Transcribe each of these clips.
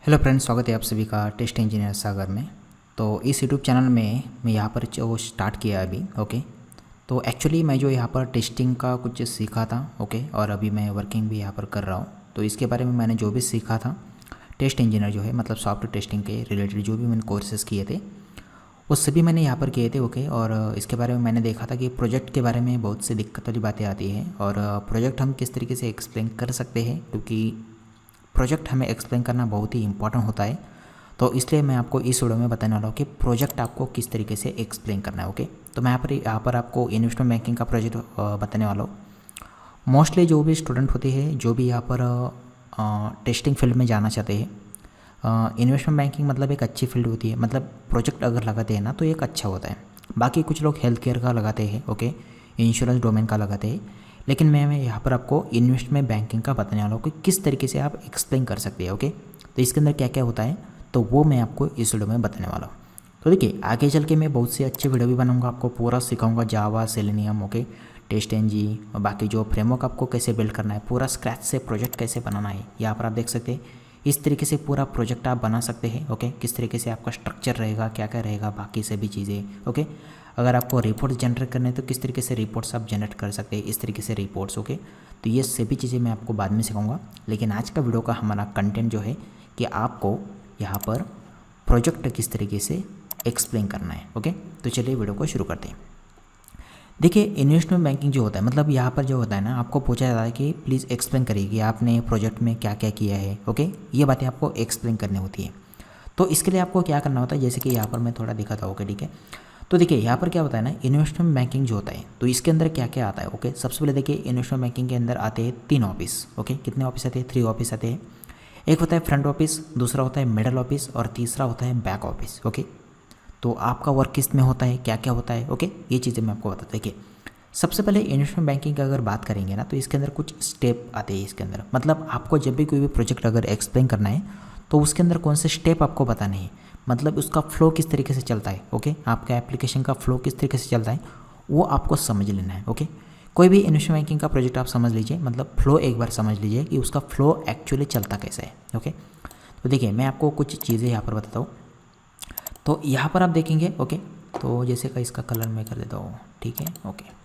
Hello friends, स्वागत है आप सभी का टेस्ट इंजीनियर सागर में। तो इस यूट्यूब चैनल में मैं यहाँ पर जो स्टार्ट किया अभी, ओके। तो एक्चुअली मैं जो यहाँ पर टेस्टिंग का कुछ सीखा था, ओके, और अभी मैं वर्किंग भी यहाँ पर कर रहा हूँ। तो इसके बारे में मैंने जो भी सीखा था, टेस्ट इंजीनियर जो है मतलब सॉफ्टवेयर टेस्टिंग के रिलेटेड जो भी मैंने कोर्सेज़ किए थे वो सभी मैंने यहाँ पर किए थे, ओके। और इसके बारे में मैंने देखा था कि प्रोजेक्ट के बारे में बहुत सी दिक्कत वाली बातें आती हैं और प्रोजेक्ट हम किस तरीके से एक्सप्लेन कर सकते हैं, क्योंकि प्रोजेक्ट हमें एक्सप्लेन करना बहुत ही इंपॉर्टेंट होता है। तो इसलिए मैं आपको इस वीडियो में बताने वाला हूँ कि प्रोजेक्ट आपको किस तरीके से एक्सप्लेन करना है, ओके। तो मैं यहाँ पर आपको इन्वेस्टमेंट बैंकिंग का प्रोजेक्ट बताने वाला हूँ। मोस्टली जो भी स्टूडेंट होते हैं जो भी यहाँ पर टेस्टिंग फील्ड में जाना चाहते हैं, इन्वेस्टमेंट बैंकिंग मतलब एक अच्छी फील्ड होती है। मतलब प्रोजेक्ट अगर लगाते हैं ना तो एक अच्छा होता है। बाकी कुछ लोग हेल्थ केयर का लगाते हैं, ओके, इंश्योरेंस डोमेन का लगाते हैं, लेकिन मैं यहाँ पर आपको इन्वेस्टमेंट बैंकिंग का बताने वाला हूँ कि किस तरीके से आप एक्सप्लेन कर सकते हैं, ओके। तो इसके अंदर क्या क्या होता है तो वो मैं आपको इस वीडियो में बताने वाला हूँ। तो देखिए, आगे चल के मैं बहुत से अच्छे वीडियो भी बनाऊंगा, आपको पूरा सिखाऊंगा जावा, सेलेनियम, ओके, टेस्ट एनजी और बाकी जो फ्रेमवर्क आपको कैसे बिल्ड करना है, पूरा स्क्रैच से प्रोजेक्ट कैसे बनाना है। यहाँ पर आप देख सकते हैं इस तरीके से पूरा प्रोजेक्ट आप बना सकते हैं, ओके। किस तरीके से आपका स्ट्रक्चर रहेगा, क्या क्या रहेगा, बाकी सभी चीज़ें, ओके। अगर आपको रिपोर्ट जनरेट करने हैं तो किस तरीके से रिपोर्ट्स आप जनरेट कर सकते हैं, इस तरीके से रिपोर्ट्स, ओके। तो ये सभी चीज़ें मैं आपको बाद में सिखाऊंगा, लेकिन आज का वीडियो का हमारा कंटेंट जो है कि आपको यहाँ पर प्रोजेक्ट किस तरीके से एक्सप्लेन करना है, ओके। तो चलिए वीडियो को शुरू करते हैं। देखिए, इन्वेस्टमेंट बैंकिंग जो होता है मतलब यहाँ पर जो होता है ना, आपको पूछा जाता है कि प्लीज़ एक्सप्लेन करिए कि आपने प्रोजेक्ट में क्या क्या किया है, ओके। ये बातें आपको एक्सप्लेन करनी होती है। तो इसके लिए आपको क्या करना होता है, जैसे कि यहाँ पर मैं थोड़ा दिखाता हूँ, ओके, ठीक है। तो देखिए यहाँ पर क्या होता है ना, इन्वेस्टमेंट बैंकिंग जो होता है तो इसके अंदर क्या क्या आता है, ओके। सबसे पहले देखिए, इन्वेस्टमेंट बैंकिंग के अंदर आते हैं 3 ऑफिस, ओके। कितने ऑफिस आते हैं? 3 ऑफिस आते हैं। एक होता है फ्रंट ऑफिस, दूसरा होता है मिडल ऑफिस और तीसरा होता है बैक ऑफिस, ओके। तो आपका वर्क किस में होता है, क्या क्या होता है, ओके, ये चीज़ें मैं आपको बताता हूँ। देखिए, सबसे पहले इन्वेस्टमेंट बैंकिंग की अगर बात करेंगे ना तो इसके अंदर कुछ स्टेप आते हैं इसके अंदर। मतलब आपको जब भी कोई भी प्रोजेक्ट अगर एक्सप्लेन करना है तो उसके अंदर कौन से स्टेप आपको बताने हैं, मतलब उसका फ्लो किस तरीके से चलता है, ओके। आपका एप्लीकेशन का फ्लो किस तरीके से चलता है वो आपको समझ लेना है, ओके। कोई भी इन्वेस्टमेंट बैंकिंग का प्रोजेक्ट आप समझ लीजिए, मतलब फ्लो एक बार समझ लीजिए कि उसका फ्लो एक्चुअली चलता कैसे है, ओके। तो देखिए, मैं आपको कुछ चीज़ें यहाँ पर बताता हूँ। तो यहाँ पर आप देखेंगे, ओके, तो जैसे का इसका कलर मैं कर देता हूँ, ठीक है, ओके।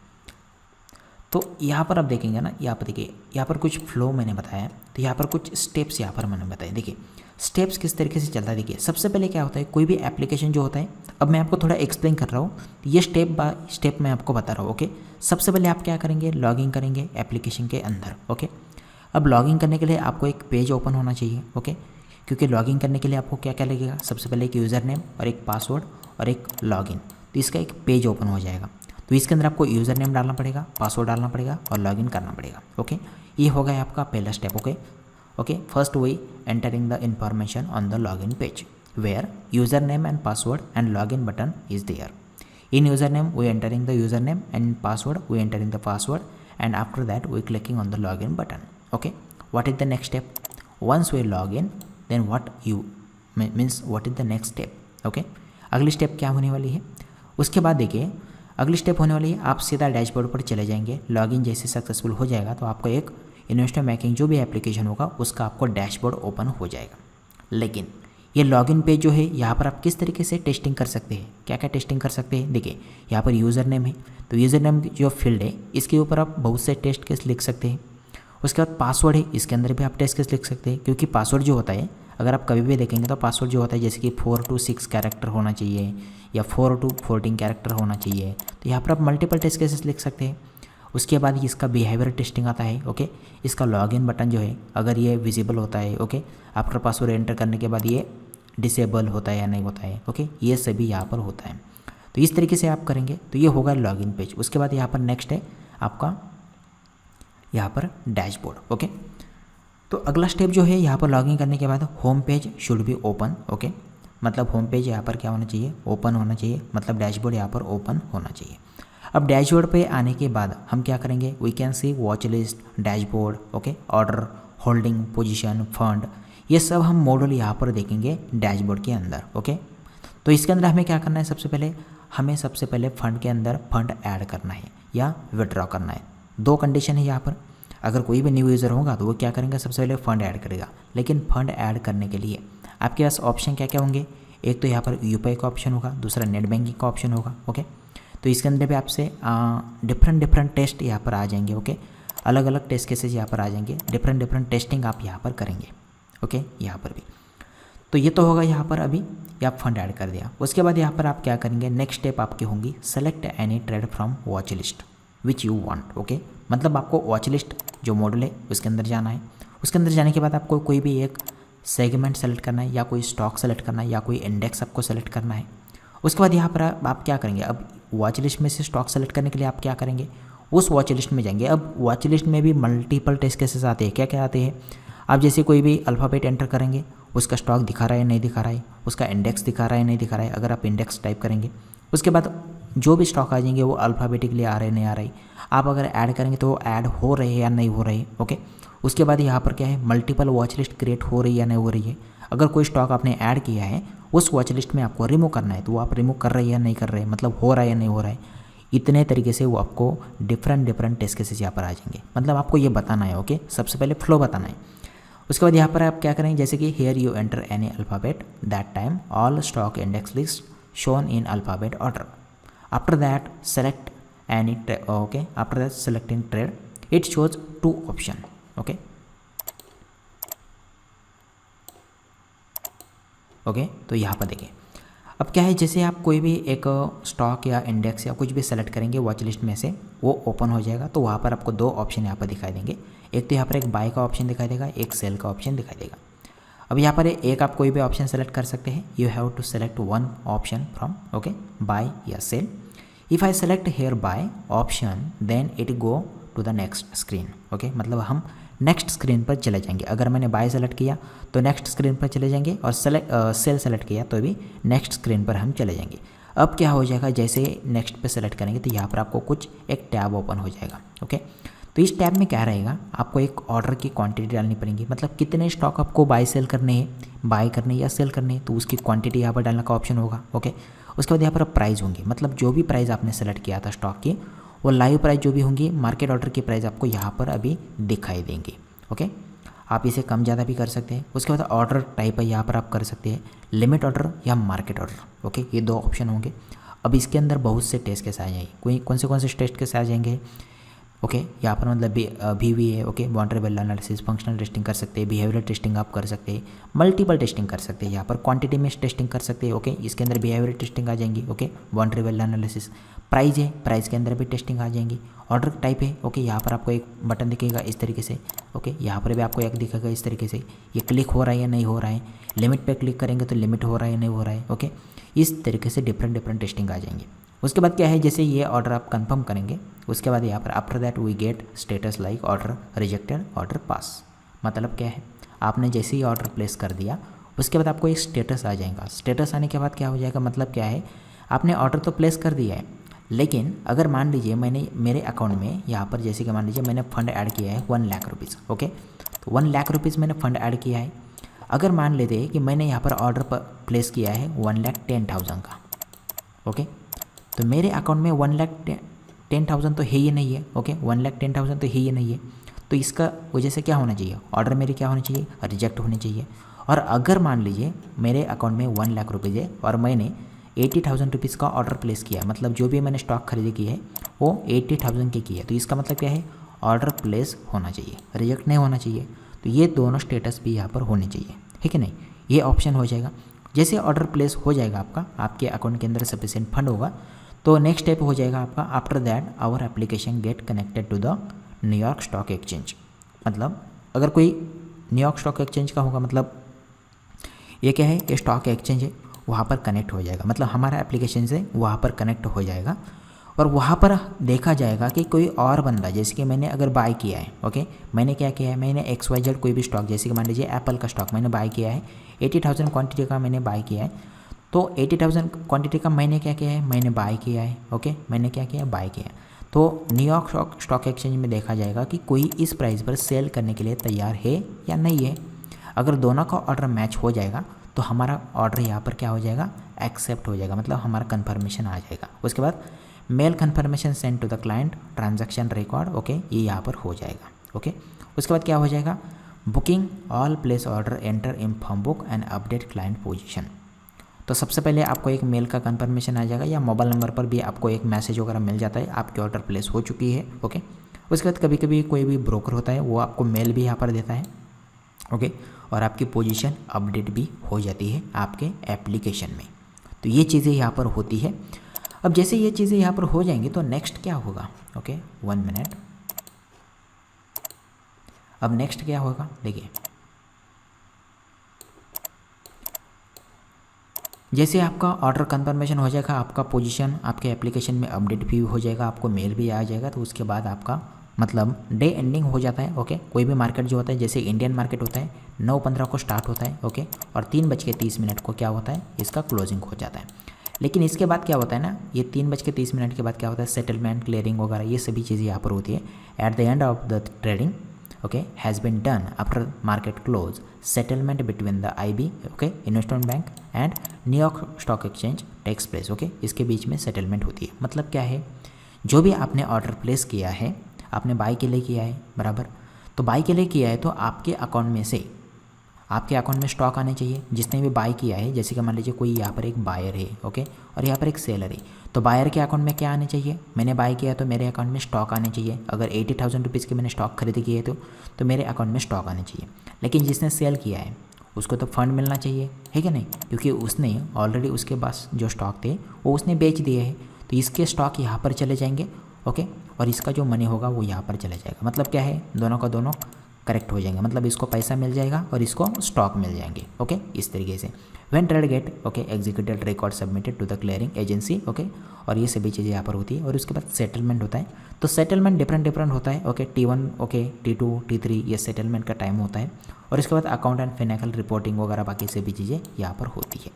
तो यहाँ पर आप देखेंगे ना, यहाँ पर देखिए, यहाँ पर कुछ फ्लो मैंने बताया, तो यहाँ पर कुछ स्टेप्स यहाँ पर मैंने बताए। देखिए, स्टेप्स किस तरीके से चलता है। देखिए, सबसे पहले क्या होता है, कोई भी एप्लीकेशन जो होता है, अब मैं आपको थोड़ा एक्सप्लेन कर रहा हूँ, ये स्टेप बाय स्टेप मैं आपको बता रहा हूँ, ओके। सबसे पहले आप क्या करेंगे, लॉगिन करेंगे एप्लीकेशन के अंदर, ओके। अब लॉगिन करने के लिए आपको एक पेज ओपन होना चाहिए, ओके, क्योंकि लॉगिन करने के लिए आपको क्या क्या लगेगा, सबसे पहले एक यूज़र नेम और एक पासवर्ड और एक लॉगिन, तो इसका एक पेज ओपन हो जाएगा। तो इसके अंदर आपको यूज़र नेम डालना पड़ेगा, पासवर्ड डालना पड़ेगा और लॉगिन करना पड़ेगा, ओके। ये हो गया आपका पहला step, okay. Okay, first we entering the information on the login page where user name and password and login button is there. In username we entering the username and password we entering the password, and after that we clicking on the login button. Okay, what is the next step? Once we log in, then what you means what is the next step? Okay, अगली step क्या होने वाली है, उसके बाद देखिए अगली step होने वाली है, आप सीधा डैशबोर्ड पर चले जाएंगे। लॉगिन जैसे सक्सेसफुल हो जाएगा तो आपको एक इन्वेस्टमेंट बैंकिंग जो भी एप्लीकेशन होगा उसका आपको डैशबोर्ड ओपन हो जाएगा। लेकिन ये लॉगिन पेज जो है यहाँ पर आप किस तरीके से टेस्टिंग कर सकते हैं, क्या क्या टेस्टिंग कर सकते हैं। देखिए, यहाँ पर यूज़र नेम है, तो यूज़र नेम जो फील्ड है इसके ऊपर आप बहुत से टेस्ट केस लिख सकते हैं। उसके बाद पासवर्ड है, इसके अंदर भी आप टेस्ट केस लिख सकते हैं, क्योंकि पासवर्ड जो होता है अगर आप कभी भी देखेंगे तो पासवर्ड जो होता है जैसे कि 4 to 6 कैरेक्टर होना चाहिए या 4 to 14 कैरेक्टर होना चाहिए, तो यहाँ पर आप मल्टीपल टेस्ट केसेस लिख सकते हैं। उसके बाद इसका बिहेवियर टेस्टिंग आता है, ओके। इसका लॉगिन बटन जो है अगर ये विजिबल होता है, ओके, आपका पासवर्ड एंटर करने के बाद ये डिसेबल होता है या नहीं होता है, ओके, ये सभी यहाँ पर होता है। तो इस तरीके से आप करेंगे तो ये होगा लॉगिन पेज। उसके बाद यहाँ पर नेक्स्ट है आपका यहाँ पर डैशबोर्ड, ओके। तो अगला स्टेप जो है यहाँ पर लॉगिन करने के बाद home page should be open, okay. मतलब होम पेज यहाँ पर क्या होना चाहिए, ओपन होना चाहिए, मतलब डैशबोर्ड यहाँ पर ओपन होना चाहिए। अब डैशबोर्ड पे आने के बाद हम क्या करेंगे, we can see watch list, dashboard, okay, order, holding, position, fund, ये सब हम मॉडल यहाँ पर देखेंगे डैशबोर्ड के अंदर, ओके। तो इसके अंदर हमें क्या करना है, सबसे पहले फंड के अंदर फंड ऐड करना है या विड्रॉ करना है। 2 कंडीशन है यहाँ पर। अगर कोई भी न्यू यूज़र होगा तो वो क्या करेंगे, सबसे पहले फ़ंड ऐड करेगा, लेकिन फ़ंड ऐड करने के लिए आपके पास ऑप्शन क्या क्या होंगे, एक तो यहाँ पर यूपीआई का ऑप्शन होगा, दूसरा नेट बैंकिंग का ऑप्शन होगा। ओके, तो इसके अंदर भी आपसे डिफरेंट टेस्ट यहाँ पर आ जाएंगे। ओके, अलग अलग टेस्ट केसेज यहाँ पर आ जाएंगे, डिफरेंट टेस्टिंग आप यहाँ पर करेंगे। ओके, यहाँ पर भी तो ये तो होगा यहाँ पर अभी ये आप फंड ऐड कर दिया। उसके बाद यहाँ पर आप क्या करेंगे, नेक्स्ट स्टेप आपकी होंगी select any trade from watch list which you want. Okay, मतलब आपको वॉच लिस्ट जो मॉडल है उसके अंदर जाना है। उसके अंदर जाने के बाद आपको कोई भी एक सेगमेंट सेलेक्ट करना है, या कोई स्टॉक सेलेक्ट करना है, या कोई इंडेक्स आपको सेलेक्ट करना है। उसके बाद यहाँ पर आप क्या करेंगे, अब वॉच लिस्ट में से स्टॉक सेलेक्ट करने के लिए आप क्या करेंगे, उस वॉच लिस्ट में जाएंगे। अब वॉच लिस्ट में भी मल्टीपल टेस्ट केसेस आते हैं। क्या क्या आते हैं, आप जैसे कोई भी अल्फ़ाबेट एंटर करेंगे, उसका स्टॉक दिखा रहा है नहीं दिखा रहा है, उसका इंडेक्स दिखा रहा है नहीं दिखा रहा है, अगर आप इंडेक्स टाइप करेंगे उसके बाद जो भी स्टॉक आ जाएंगे वो अल्फ़ाबेटिकली आ रहे नहीं आ रहे, आप अगर ऐड करेंगे तो वो ऐड हो रहे हैं या नहीं हो रहे। ओके, उसके बाद यहाँ पर क्या है, मल्टीपल वॉच लिस्ट क्रिएट हो रही है या नहीं हो रही है। अगर कोई स्टॉक आपने ऐड किया है उस वॉच लिस्ट में आपको रिमूव करना है, तो वो आप रिमूव कर रहे हैं या नहीं कर रहे हैं, मतलब हो रहा है या नहीं हो रहा है। इतने तरीके से वो आपको डिफरेंट टेस्ट केसेस यहाँ पर आ जाएंगे, मतलब आपको ये बताना है। ओके, सबसे पहले फ्लो बताना है। उसके बाद यहाँ पर आप क्या करेंगे, जैसे कि here you enter any alphabet that time all stock index list shown in alphabet order. After that select any okay, after that selecting trade it shows 2 option. Okay, तो यहाँ पर देखिए अब क्या है, जैसे आप कोई भी एक स्टॉक या इंडेक्स या कुछ भी सेलेक्ट करेंगे वॉच लिस्ट में से, वो ओपन हो जाएगा। तो वहाँ पर आपको 2 ऑप्शन यहाँ पर दिखाई देंगे, एक तो यहाँ पर एक बाय का ऑप्शन दिखाई देगा, एक सेल का ऑप्शन दिखाई देगा। अब यहाँ पर एक आप कोई भी ऑप्शन सेलेक्ट कर सकते हैं, you have to select 1 option from okay buy या sell. If I select here buy option then it go to the next screen. Okay, मतलब हम नेक्स्ट स्क्रीन पर चले जाएंगे। अगर मैंने बाय सेलेक्ट किया तो नेक्स्ट स्क्रीन पर चले जाएंगे, और सेल सेलेक्ट किया तो भी नेक्स्ट स्क्रीन पर हम चले जाएंगे। अब क्या हो जाएगा, जैसे नेक्स्ट पे सेलेक्ट करेंगे तो यहाँ पर आपको कुछ एक टैब ओपन हो जाएगा। ओके, तो इस टैब में क्या रहेगा, आपको एक ऑर्डर की क्वांटिटी डालनी पड़ेगी, मतलब कितने स्टॉक आपको बाय सेल करने हैं, बाय करने या सेल करने, तो उसकी क्वांटिटी यहाँ पर डालने का ऑप्शन होगा। ओके, उसके बाद यहाँ पर प्राइस होंगी, मतलब जो भी प्राइस आपने सेलेक्ट किया था स्टॉक की, वो लाइव प्राइस जो भी होंगी, मार्केट ऑर्डर की प्राइस आपको यहाँ पर अभी दिखाई देंगी। ओके, आप इसे कम ज़्यादा भी कर सकते हैं। उसके बाद ऑर्डर टाइप है, यहाँ पर आप कर सकते हैं लिमिट ऑर्डर या मार्केट ऑर्डर। ओके, ये 2 ऑप्शन होंगे। अब इसके अंदर बहुत से टेस्ट केस आ जाएंगे, कोई कौन से टेस्ट केस आ जाएंगे। ओके, यहाँ पर मतलब भी है। Okay, boundary value analysis, functional testing कर सकते हैं, बिहेवियर टेस्टिंग आप कर सकते हैं, मल्टीपल टेस्टिंग कर सकते हैं, यहाँ पर क्वांटिटी में टेस्टिंग कर सकते हैं। ओके, इसके अंदर बिहेवियर टेस्टिंग आ जाएंगी। Okay, boundary value analysis, price है, प्राइस के अंदर भी टेस्टिंग आ जाएंगी। ऑर्डर टाइप है। ओके, यहाँ पर आपको एक बटन दिखेगा इस तरीके से। ओके, यहाँ पर भी आपको एक दिखेगा इस तरीके से, ये क्लिक हो रहा है या नहीं हो रहा है। लिमिट पे क्लिक करेंगे तो लिमिट हो रहा है या नहीं हो रहा है। ओके, इस तरीके से डिफरेंट टेस्टिंग आ जाएंगे। उसके बाद क्या है, जैसे ये ऑर्डर आप कंफर्म करेंगे, उसके बाद यहाँ पर after that we get status like order rejected, order pass. मतलब क्या है, आपने जैसे ही ऑर्डर प्लेस कर दिया उसके बाद आपको एक स्टेटस आ जाएगा। स्टेटस आने के बाद क्या हो जाएगा, मतलब क्या है, आपने ऑर्डर तो प्लेस कर दिया है, लेकिन अगर मान लीजिए मैंने मेरे अकाउंट में यहाँ पर जैसे कि मान लीजिए मैंने फ़ंड ऐड किया है 1 लाख रुपीज़। ओके, तो 1 लाख रुपीज़ मैंने फ़ंड ऐड किया है। अगर मान लेते हैं कि मैंने यहाँ पर ऑर्डर प्लेस किया है 1,10,000 का। ओके, तो मेरे अकाउंट में 1,10,000 तो है ही नहीं है। ओके, 1,10,000 तो है ही नहीं है, तो इसका वजह से क्या होना चाहिए, ऑर्डर मेरी क्या होनी चाहिए, रिजेक्ट होनी चाहिए। और अगर मान लीजिए मेरे अकाउंट में 1 लाख रुपीज़ है और मैंने 80,000 रुपीज़ का ऑर्डर प्लेस किया, मतलब जो भी मैंने स्टॉक खरीदी की है वो 80,000 की है, तो इसका मतलब क्या है, ऑर्डर प्लेस होना चाहिए, रिजेक्ट नहीं होना चाहिए। तो ये दोनों स्टेटस भी यहाँ पर होने चाहिए, ठीक है नहीं, ये ऑप्शन हो जाएगा। जैसे ऑर्डर प्लेस हो जाएगा आपका, आपके अकाउंट के अंदर सफिशिएंट फंड होगा, तो नेक्स्ट स्टेप हो जाएगा आपका, after that our application get connected to the New York stock exchange. मतलब अगर कोई न्यूयॉर्क स्टॉक एक्सचेंज का होगा, मतलब ये क्या है, ये स्टॉक एक्सचेंज है, वहाँ पर कनेक्ट हो जाएगा, मतलब हमारा एप्लीकेशन से वहाँ पर कनेक्ट हो जाएगा। और वहाँ पर देखा जाएगा कि कोई और बंदा, जैसे कि मैंने अगर बाय किया है, ओके, मैंने क्या किया है, मैंने XYZ कोई भी स्टॉक, जैसे कि मान लीजिए एप्पल का स्टॉक मैंने बाय किया है, 80,000 क्वांटिटी का मैंने बाय किया है। तो 80,000 क्वांटिटी का मैंने क्या किया है, मैंने बाय किया है। ओके, मैंने क्या किया है, बाय किया है। तो न्यूयॉर्क स्टॉक एक्सचेंज में देखा जाएगा कि कोई इस प्राइस पर सेल करने के लिए तैयार है या नहीं है। अगर दोनों का ऑर्डर मैच हो जाएगा तो हमारा ऑर्डर यहाँ पर क्या हो जाएगा, एक्सेप्ट हो जाएगा, मतलब हमारा कन्फर्मेशन आ जाएगा। उसके बाद mail confirmation send to the client, transaction record, okay, ये यहाँ पर हो जाएगा। ओके, उसके बाद क्या हो जाएगा, booking all place order, enter in form book and update client position. तो सबसे पहले आपको एक मेल का कंफर्मेशन आ जाएगा या मोबाइल नंबर पर भी आपको एक मैसेज वगैरह मिल जाता है आपकी ऑर्डर प्लेस हो चुकी है। ओके, उसके बाद कभी कभी कोई भी ब्रोकर होता है वो आपको मेल भी यहाँ पर देता है। ओके, और आपकी पोजीशन अपडेट भी हो जाती है आपके एप्लीकेशन में। तो ये चीज़ें यहाँ पर होती है। अब जैसे ये चीज़ें यहाँ पर हो जाएंगी तो नेक्स्ट क्या होगा? Okay 1 minute. अब नेक्स्ट क्या होगा देखिए, जैसे आपका ऑर्डर कंफर्मेशन हो जाएगा, आपका पोजीशन आपके एप्लीकेशन में अपडेट भी हो जाएगा, आपको मेल भी आ जाएगा, तो उसके बाद आपका मतलब डे एंडिंग हो जाता है। ओके, कोई भी मार्केट जो होता है, जैसे इंडियन मार्केट होता है 9:15 को स्टार्ट होता है। ओके, और 3:30 को क्या होता है, इसका क्लोजिंग हो जाता है। लेकिन इसके बाद क्या होता है ना, ये 3:30 के बाद क्या होता है, सेटलमेंट, क्लियरिंग वगैरह ये सभी चीज़ें यहाँ पर होती है। At the end of the trading okay has been done after market close, settlement between the IB okay investment bank and New York stock exchange takes place. Okay, इसके बीच में सेटलमेंट होती है। मतलब क्या है, जो भी आपने ऑर्डर प्लेस किया है, आपने बाई के लिए किया है बराबर, तो बाई के लिए किया है तो आपके अकाउंट में से आपके अकाउंट में स्टॉक आने चाहिए। जिसने भी बाई किया है, जैसे कि मान लीजिए कोई यहाँ पर एक बायर है ओके, और यहाँ पर एक सेलर है, तो बायर के अकाउंट में क्या आने चाहिए, मैंने बाई किया तो मेरे अकाउंट में स्टॉक आने चाहिए। अगर 80,000 रुपीज़ के मैंने स्टॉक खरीदी किए तो मेरे अकाउंट में स्टॉक आने चाहिए। लेकिन जिसने सेल किया है उसको तो फंड मिलना चाहिए, है कि नहीं, क्योंकि उसने ऑलरेडी उसके पास जो स्टॉक थे वो उसने बेच दिए हैं, तो इसके स्टॉक यहाँ पर चले जाएंगे। ओके, और इसका जो मनी होगा वो यहाँ पर चले जाएगा। मतलब क्या है, दोनों का दोनों करेक्ट हो जाएंगे, मतलब इसको पैसा मिल जाएगा और इसको स्टॉक मिल जाएंगे। ओके, इस तरीके से when trade get okay executed record submitted to the clearing agency. Okay, और ये सभी चीज़ें यहाँ पर होती है। और उसके बाद सेटलमेंट होता है, तो सेटलमेंट डिफरेंट होता है। Okay, T1 okay T2 T3 ये सेटलमेंट का टाइम होता है। और इसके बाद अकाउंट एंड फाइनेंशियल रिपोर्टिंग वगैरह बाकी सभी चीज़ें यहाँ पर होती है।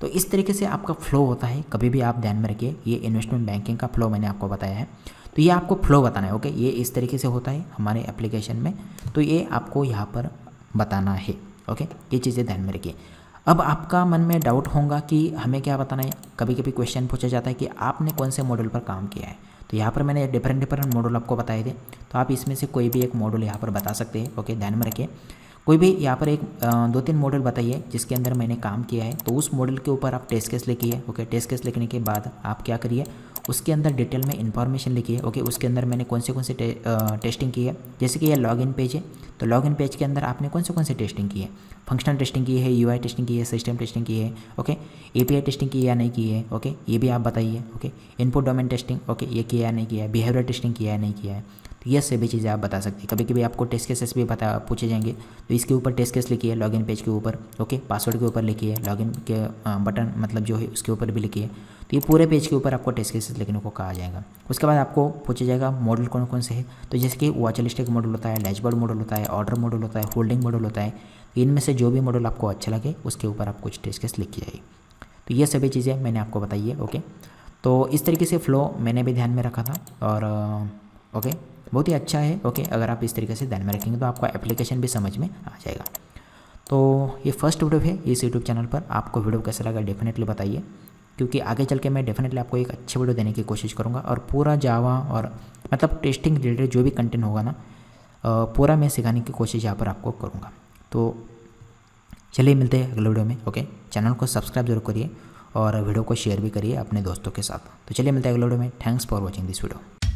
तो इस तरीके से आपका फ्लो होता है। कभी भी आप ध्यान में रखिए, ये इन्वेस्टमेंट बैंकिंग का फ्लो मैंने आपको बताया है, तो ये आपको फ्लो बताना है। ओके, ये इस तरीके से होता है हमारे एप्लीकेशन में, तो ये आपको यहाँ पर बताना है। ओके, ये चीज़ें ध्यान में रखिए। अब आपका मन में डाउट होगा कि हमें क्या बताना है। कभी कभी क्वेश्चन पूछा जाता है कि आपने कौन से मॉडल पर काम किया है, तो यहाँ पर मैंने डिफरेंट मॉडल आपको बताए थे, तो आप इसमें से कोई भी एक मॉडल यहाँ पर बता सकते हैं। ओके, ध्यान में रखिए, कोई भी यहाँ पर एक 2-3 मॉडल बताइए जिसके अंदर मैंने काम किया है, तो उस मॉडल के ऊपर आप टेस्ट केस लिखिए। ओके, टेस्ट केस लिखने के बाद आप क्या करिए, उसके अंदर डिटेल में इन्फॉर्मेशन लिखिए। ओके, उसके अंदर मैंने कौन से टेस्टिंग की है, जैसे कि ये लॉगिन पेज है, तो लॉगिन पेज के अंदर आपने कौन से टेस्टिंग की है, फंक्शनल टेस्टिंग की है, UI टेस्टिंग की है, सिस्टम टेस्टिंग की है, ओके, API टेस्टिंग की है या नहीं की है, ओके, ये भी आप बताइए। Okay, input domain testing okay ये किया या नहीं किया है, बिहेवियर टेस्टिंग किया या नहीं किया है, तो ये सभी चीज़ें आप बता सकते हैं। कभी कभी आपको टेस्ट केसेस भी पूछे जाएंगे, तो इसके ऊपर टेस्ट केस लिखिए, लॉगिन पेज के ऊपर, ओके, पासवर्ड के ऊपर लिखिए, लॉगिन के बटन मतलब जो है उसके ऊपर भी लिखिए। तो ये पूरे पेज के ऊपर आपको टेस्ट केसेस लिखने को कहा जाएगा। उसके बाद आपको पूछा जाएगा मॉडल कौन कौन से हैं, तो जैसे कि वॉच लिस्टिक मॉडल होता है, डैशबोर्ड मॉडल होता है, ऑर्डर मॉडल होता है, होल्डिंग मॉडल होता है। इनमें से जो भी मॉडल आपको अच्छा लगे उसके ऊपर आप कुछ टेस्ट केस लिख जाइए। तो ये सभी चीज़ें मैंने आपको बताई है। ओके, तो इस तरीके से फ्लो मैंने भी ध्यान में रखा था, और ओके बहुत ही अच्छा है। ओके, अगर आप इस तरीके से ध्यान में रखेंगे तो आपका एप्लीकेशन भी समझ में आ जाएगा। तो ये फर्स्ट वीडियो है इस यूट्यूब चैनल पर। आपको वीडियो कैसा लगा डेफिनेटली बताइए, क्योंकि आगे चल के मैं डेफिनेटली आपको एक अच्छे वीडियो देने की कोशिश करूँगा, और पूरा जावा और मतलब टेस्टिंग रिलेटेड जो भी कंटेंट होगा ना पूरा मैं सिखाने की कोशिश यहाँ पर आपको करूँगा। तो चलिए मिलते हैं अगले वीडियो में। ओके, चैनल को सब्सक्राइब जरूर करिए और वीडियो को शेयर भी करिए अपने दोस्तों के साथ। तो चलिए मिलते हैं अगले वीडियो में। Thanks for watching this video.